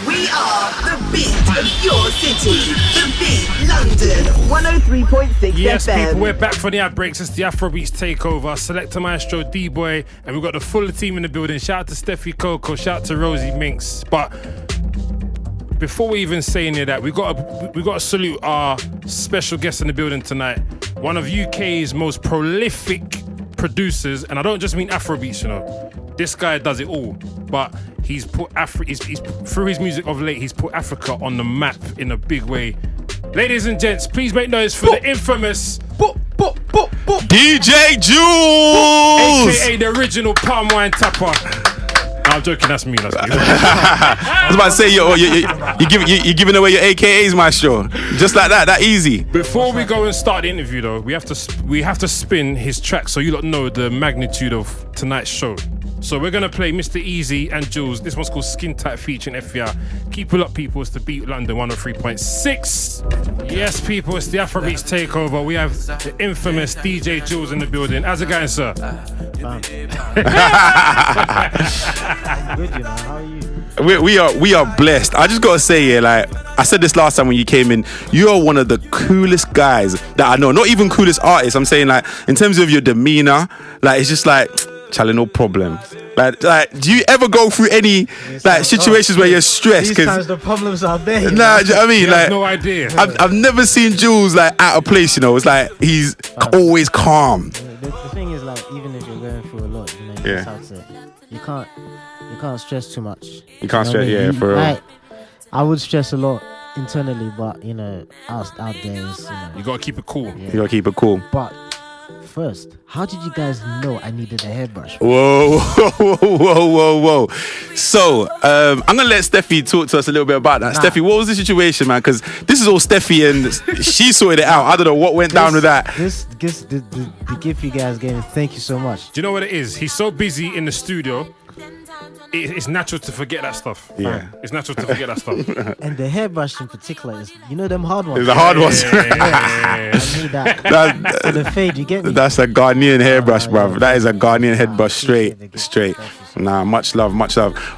We are the beat of your city. The Beat London 103.6 Yes, FM. people, we're back for the ad breaks. It's the Afrobeats Takeover. Selector Maestro, D-Boy, and we've got the full team in the building. Shout out to Steffi Coco, shout out to Rosie Minx. But before we even say any of that, we got to salute our special guest in the building tonight. One of UK's most prolific producers, and I don't just mean Afrobeats, you know. This guy does it all, but he's put he's through his music of late, he's put Africa on the map in a big way. Ladies and gents, please make noise for the infamous DJ Juls, aka the original palm wine tapper. No, I'm joking, that's me. I was about to say you're giving away your AKAs, Maestro. Just like that easy. Before we go and start the interview, though, we have to spin his track so you lot know the magnitude of tonight's show. So we're gonna play Mr. Easy and Jules. This one's called Skin Tight featuring FBR. Keep it up, people. It's the Beat London 103.6. Yes, people, it's the Afrobeats Takeover. We have the infamous DJ Jules in the building. How's it going, sir? Good, you know. How are you? We are blessed. I just gotta say, yeah, like I said this last time when you came in, you are one of the coolest guys that I know. Not even coolest artists. I'm saying, like, in terms of your demeanor, like it's just like, Charlie, no problem. Like, do you ever go through any situations where you're stressed? These times the problems are there. Nah, do you know what I mean? You like, have no idea. I've never seen Jules like out of place. You know, it's like he's always calm. The thing is, like, even if you're going through a lot, you know, you just have to. You can't stress too much. You can't stress, yeah, for real. I would stress a lot internally, but you know, out there is, You gotta keep it cool. Yeah. You gotta keep it cool. But first, how did you guys know I needed a hairbrush? Whoa. So, I'm gonna let Steffi talk to us a little bit about that. Steffi, what was the situation, man? Because this is all Steffi and she sorted it out. I don't know what went down with that. The gift you guys gave me, thank you so much. Do you know what it is? He's so busy in the studio. It's natural to forget that stuff. Yeah. It's natural to forget that stuff. And the hairbrush in particular is, you know, them hard ones. It's the hard ones. I need that. For the fade, you get me? That's a Ghanaian hairbrush, bruv. That is a Ghanaian hairbrush, straight. Nah, much love.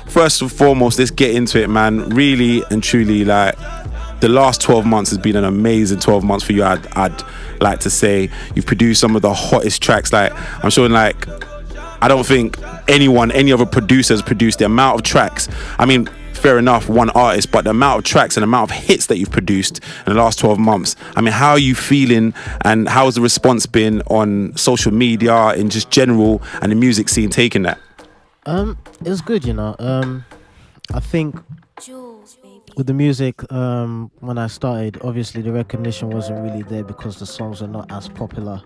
First and foremost, let's get into it, man. Really and truly, like, the last 12 months has been an amazing 12 months for you. I'd like to say you've produced some of the hottest tracks. Like, I'm sure, like, I don't think any other producer has produced the amount of tracks. I mean, fair enough, one artist, but the amount of tracks and the amount of hits that you've produced in the last 12 months. I mean, how are you feeling and how has the response been on social media in just general and the music scene taking that? It was good, you know. I think with the music, when I started, obviously the recognition wasn't really there because the songs were not as popular.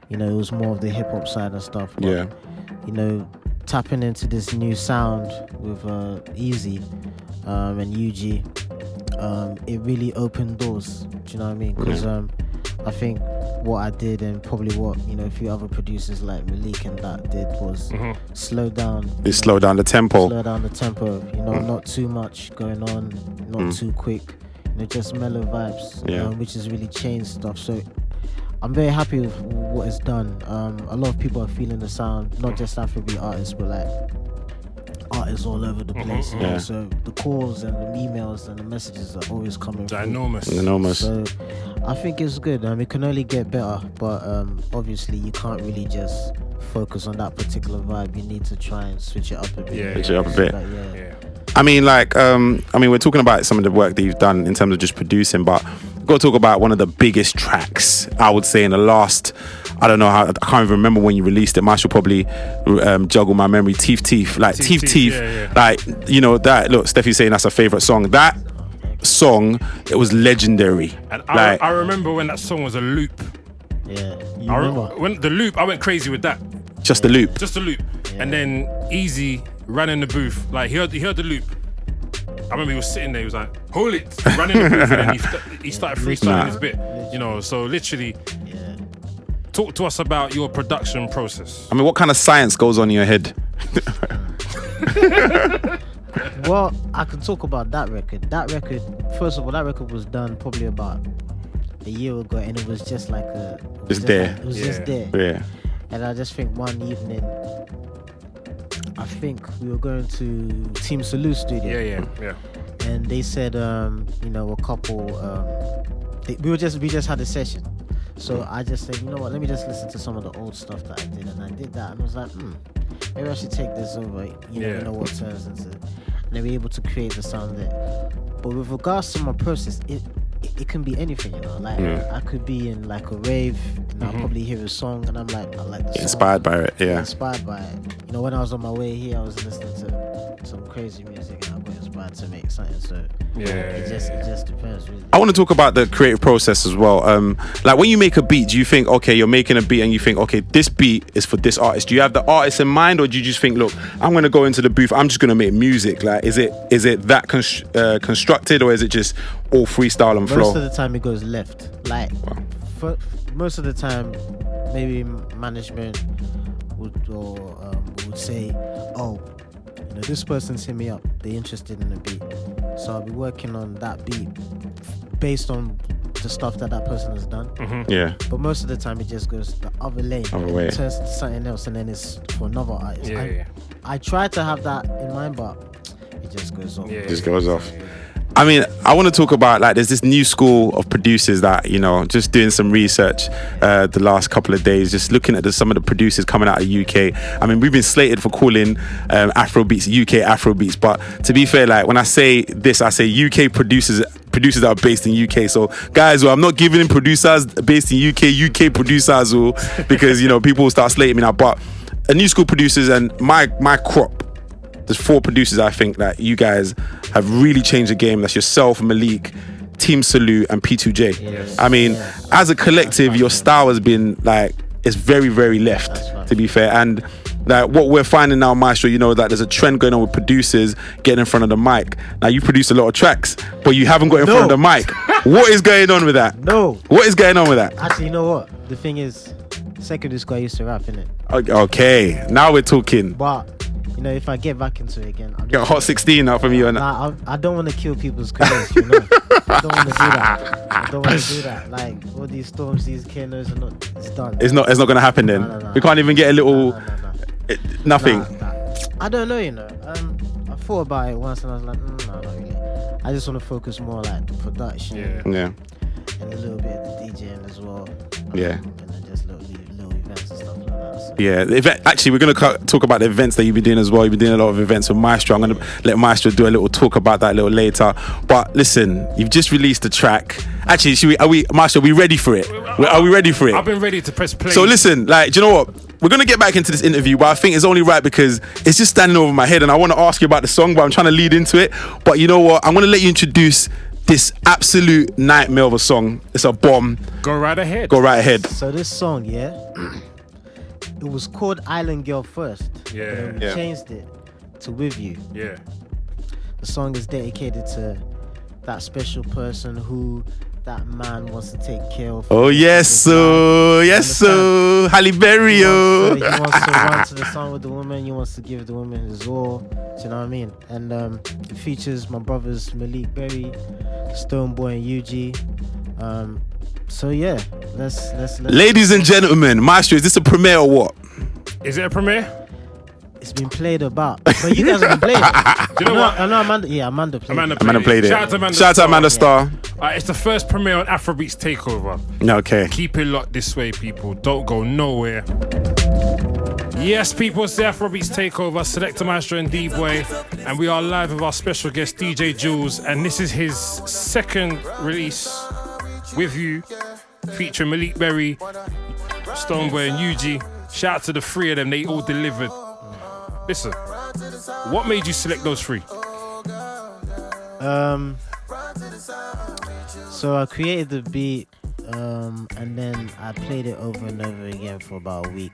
You know, it was more of the hip hop side and stuff. But, Yeah. you know, tapping into this new sound with Easy and Eugy, it really opened doors. Do you know what I mean? Because I think what I did and probably what, you know, a few other producers like Maleek and that did was slow down. Slow down the tempo. Slow down the tempo. You know, not too much going on, not too quick. You know, just mellow vibes. Which has really changed stuff. So I'm very happy with what it's done. A lot of people are feeling the sound, not just Afrobeat artists, but like artists all over the place. You know? So the calls and the emails and the messages are always coming through. Enormous. So I think it's good. It can only get better, but obviously you can't really just focus on that particular vibe. You need to try and switch it up a bit. Switch it up a bit. Yeah. I mean, like, we're talking about some of the work that you've done in terms of just producing, but we've got to talk about one of the biggest tracks, I would say, in the last, I don't know how, I can't even remember when you released it. Marshall probably juggle my memory. Teeth. Like, Teeth. Yeah. Like, you know, that, look, Steffi's saying that's her favourite song. That song, it was legendary. And like, I remember when that song was a loop. Yeah. When the loop, I went crazy with that. Just the loop. Yeah. And then Easy ran in the booth. Like, he heard the loop. I remember he was sitting there, he was like, hold it, ran in the booth, and then he started freestyling his bit. You know, so literally, talk to us about your production process. I mean, what kind of science goes on in your head? Well, I can talk about that record. First of all, that record was done probably about a year ago, and it was just like it was just there. Yeah. And I just think one evening, I think we were going to Team Salute studio. Yeah. and they said, you know, a couple. We just had a session, so I just said, you know what, let me just listen to some of the old stuff that I did, and I did that, and I was like, maybe I should take this over. You know what turns into, and they were able to create the sound there. But with regards to my process, it can be anything, you know. Like I could be in like a rave, and I'll probably hear a song, and I'm like, I like the song. Inspired by it, yeah. Inspired by it. You know, when I was on my way here, I was listening to some crazy music, and I got inspired to make something. So it just depends, really. I want to talk about the creative process as well. Like when you make a beat, do you think, okay, you're making a beat, and you think, okay, this beat is for this artist? Do you have the artist in mind, or do you just think, look, I'm going to go into the booth, I'm just going to make music? Like, is it that constructed, or is it just all freestyle and flow? Most of the time it goes left. Like, most of the time, maybe management would say, oh, you know, this person's hit me up, they're interested in the beat, so I'll be working on that beat based on the stuff that person has done. Yeah. But most of the time it just goes the other lane, it turns into something else, and then it's for another artist. I try to have that in mind, but it just goes off. Just goes off. I mean, I want to talk about, like, there's this new school of producers that, you know, just doing some research the last couple of days, just looking at some of the producers coming out of UK. I mean, we've been slated for calling Afrobeats UK Afrobeats, but to be fair, like, when I say this, I say UK producers that are based in UK. So guys, well, I'm not giving in producers based in UK producers, because, you know, people will start slating me now. But a new school producers, and my crop, there's 4 producers I think that you guys have really changed the game. That's yourself, Maleek, Team Salute, and P2J. Yes. I mean, as a collective, your style has been, like, it's very, very left, to be fair. And like what we're finding now, Maestro, you know, that there's a trend going on with producers getting in front of the mic. Now, you produce a lot of tracks, but you haven't got in front of the mic. What is going on with that? No. What is going on with that? Actually, you know what? The thing is, secondary school I used to rap, innit? Okay, now we're talking. But, you know, if I get back into it again, Get a hot 16 out from you. Nah, I don't want to kill people's careers, you know. I don't want to do that. Like, all these storms, these KNOs are not, it's done. It's not going to happen then. No. We can't even get a little nothing. I don't know, you know. I thought about it once and I was like, no, not really. I just want to focus more like the production. Yeah. And a little bit of the DJing as well. Yeah. And then just little events and stuff like that. So. Yeah, actually, we're going to talk about the events that you've been doing as well. You've been doing a lot of events with Maestro. I'm going to let Maestro do a little talk about that a little later. But listen, you've just released a track. Actually, Maestro, are we ready for it? Are we ready for it? I've been ready to press play. So listen, like, do you know what? We're going to get back into this interview, but I think it's only right because it's just standing over my head and I want to ask you about the song, but I'm trying to lead into it. But you know what? I'm going to let you introduce this absolute nightmare of a song. It's a bomb. Go right ahead. So this song, it was called Island Girl first. Yeah. We changed it to With You. Yeah. The song is dedicated to that special person who that man wants to take care of. Oh, yes, so. Halle Berry, He wants to run to the sun with the woman. He wants to give the woman his all. Do you know what I mean? And it features my brothers Maleek Berry, Stonebwoy and Eugy. So yeah, let's. Ladies and gentlemen, Maestro, is this a premiere or what? Is it a premiere? It's been played about, but you guys have been playing it. Do you know what? I know Amanda played it. Amanda played it. Shout out to Amanda Starr. It's the first premiere on Afrobeats Takeover. Okay. Keep it locked this way, people. Don't go nowhere. Yes, people, it's the Afrobeats Takeover. Selector Maestro and D-Boy. And we are live with our special guest, DJ Juls. And this is his second release, With You, featuring Maleek Berry, Stonebwoy and Eugy. Shout out to the 3 of them. They all delivered. Listen, what made you select those 3? So I created the beat, and then I played it over and over again for about a week.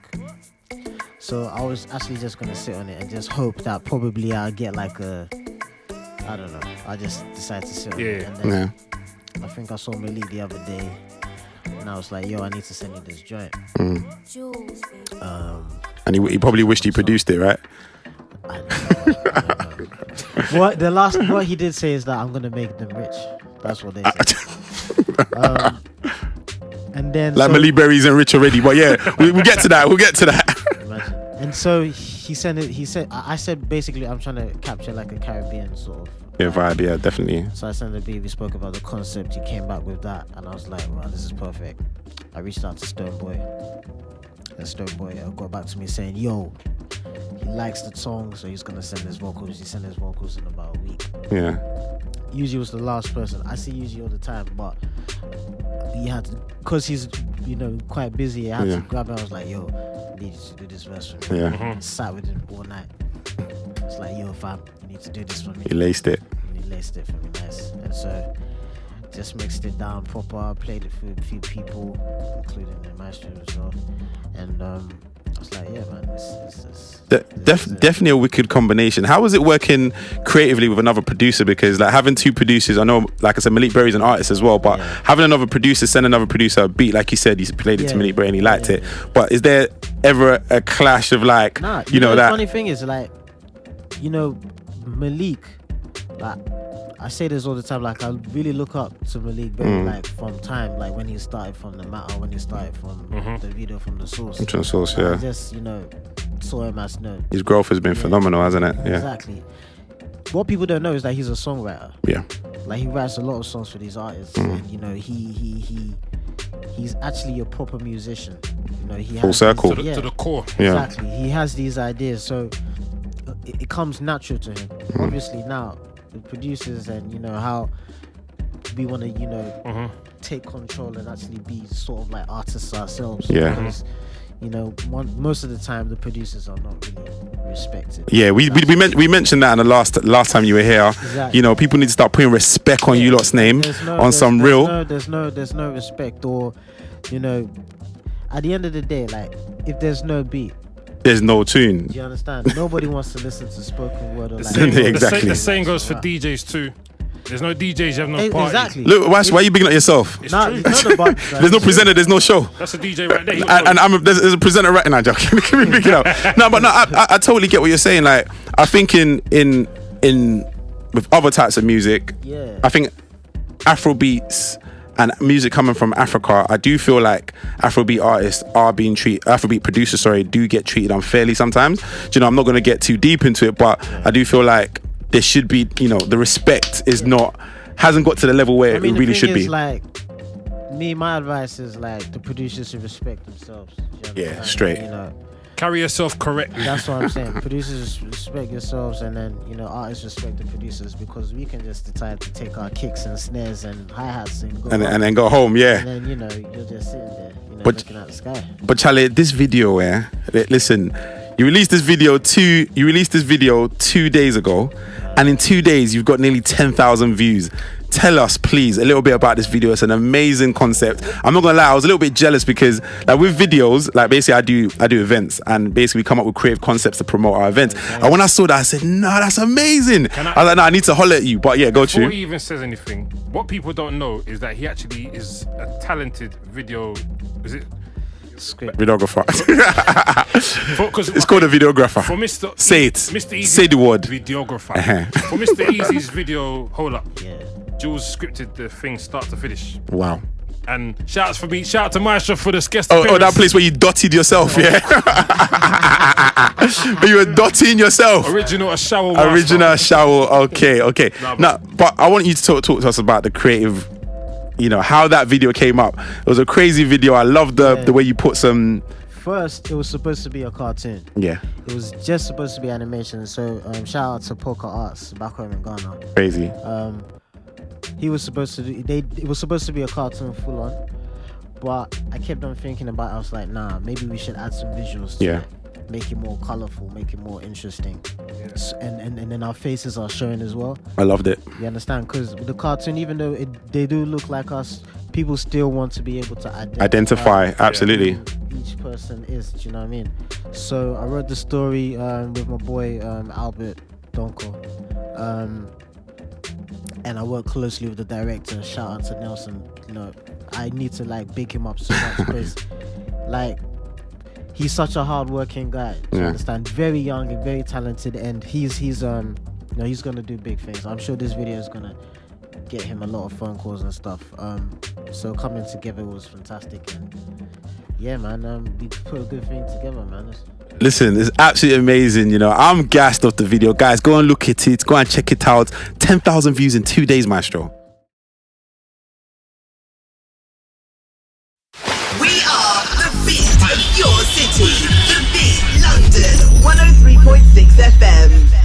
So I was actually just gonna sit on it and just hope that probably I'll get like I don't know. I just decided to sit on it. And then I think I saw Maleek the other day, and I was like, yo, I need to send you this joint. And he probably wished he produced it, right? I don't know. What he did say is that I'm gonna make them rich. That's what they said. And then like Maleek Berry isn't rich already, but yeah, we'll get to that. We'll get to that. Imagine. And so he sent it. He said, I said basically I'm trying to capture like a Caribbean sort of vibe, yeah, definitely. So I sent the beat, we spoke about the concept, he came back with that, and I was like, wow, this is perfect. I reached out to Stonebwoy, and Stonebwoy got back to me saying, yo, he likes the song, so he's gonna send his vocals. He sent his vocals in about a week. Yeah. Eugy was the last person. I see Eugy all the time, but he had to, because he's, quite busy, I had to grab him. I was like, yo, I need you to do this verse for me. Yeah. Sat with him all night. It's like, yo, fam, you need to do this for me. He laced it. And he laced it for me, nice. And so, just mixed it down proper, played it for a few people, including the maestro as well. And I was like, yeah, man, definitely a wicked combination. How was it working creatively with another producer? Because like having two producers, I know, like I said, Maleek Berry's an artist as well, but having another producer send another producer a beat, like you said, you played it to Maleek Berry and he liked it. But is there ever a clash of like, the that? funny thing is, like, Maleek, like, I say this all the time, like I really look up to Maleek Berry, like from time, like when he started from the matter, when he started from the video from the source. From the source, yeah. I just, saw him as his growth has been phenomenal, hasn't it? Yeah. Exactly. What people don't know is that he's a songwriter. Yeah. Like he writes a lot of songs for these artists. And, he's actually a proper musician. He full circle. To the core. Yeah. Exactly. He has these ideas, so it comes natural to him. Obviously now the producers and how we want to take control and actually be sort of like artists ourselves. Yeah. Because, most of the time the producers are not really respected. Yeah, we mentioned that in the last time you were here. Exactly. People need to start putting respect on you lot's name There's no respect, or at the end of the day, like if there's no beat, there's no tune. do you understand? Nobody wants to listen to spoken word or like Exactly. The same goes for DJs too. There's no DJs, you have no party. Exactly. Look, why are you bigging up yourself? It's Nah, true. it's not about There's no presenter, there's no show. That's a DJ right there. And there's a presenter right now, Jack. Can we pick it up? I totally get what you're saying. Like, I think in with other types of music, I think Afrobeats and music coming from Africa, I do feel like Afrobeat artists are being treated, Afrobeat producers, do get treated unfairly sometimes. I'm not going to get too deep into it, but I do feel like there should be, the respect hasn't got to the level where it really should be. Like, my advice is like the producers should respect themselves. Yeah, straight. Carry yourself correctly. That's what I'm saying. Producers respect yourselves, and then artists respect the producers, because we can just decide to take our kicks and snares and hi-hats and go and then go home. Yeah. And then you're just sitting there, looking at the sky. But Charlie, this video, listen, you released this video 2 days ago, and in 2 days you've got nearly 10,000 views. Tell us, please, a little bit about this video. It's an amazing concept. I'm not gonna lie, I was a little bit jealous because, like, with videos, like, basically I do events, and basically we come up with creative concepts to promote our events. And when I saw that, I said, no, that's amazing. I was like, no, I need to holler at you. But yeah, go Before to. he even says anything, what people don't know is that he actually is a talented video. Is it? Videographer. It's called a videographer. For Mr. Say it. Mr. Easy, say the word. Videographer. Uh-huh. For Mr. Easy's video, hold up. Yeah. Jules scripted the thing start to finish. Wow. And shout out to Maestro for this guest appearance. Oh, that place where you dotted yourself, yeah? Where you were dotting yourself. Original shower master. Okay. Now, but I want you to talk to us about the creative, how that video came up. It was a crazy video. I love the way you put some... First, it was supposed to be a cartoon. Yeah. It was just supposed to be animation. So shout out to Poker Arts back home in Ghana. Crazy. He was supposed to do. It was supposed to be a cartoon full on, but I kept on thinking about it. I was like, nah, maybe we should add some visuals to it, make it more colorful, make it more interesting, and then our faces are showing as well. I loved it. You understand? Because with the cartoon, even though they do look like us, people still want to be able to identify. Absolutely. Who each person is. Do you know what I mean? So I wrote the story with my boy Albert Donko. And I work closely with the director. Shout out to Nelson. I need to big him up so much because he's such a hard-working guy. Do you understand? Very young and very talented, and he's gonna do big things. I'm sure this video is gonna get him a lot of phone calls and stuff. So coming together was fantastic, and yeah, man, we put a good thing together, man. Listen, it's absolutely amazing, you know. I'm gassed off the video. Guys, go and look at it. Go and check it out. 10,000 views in 2 days, Maestro. We are the beat of your city. The Beat London 103.6 FM.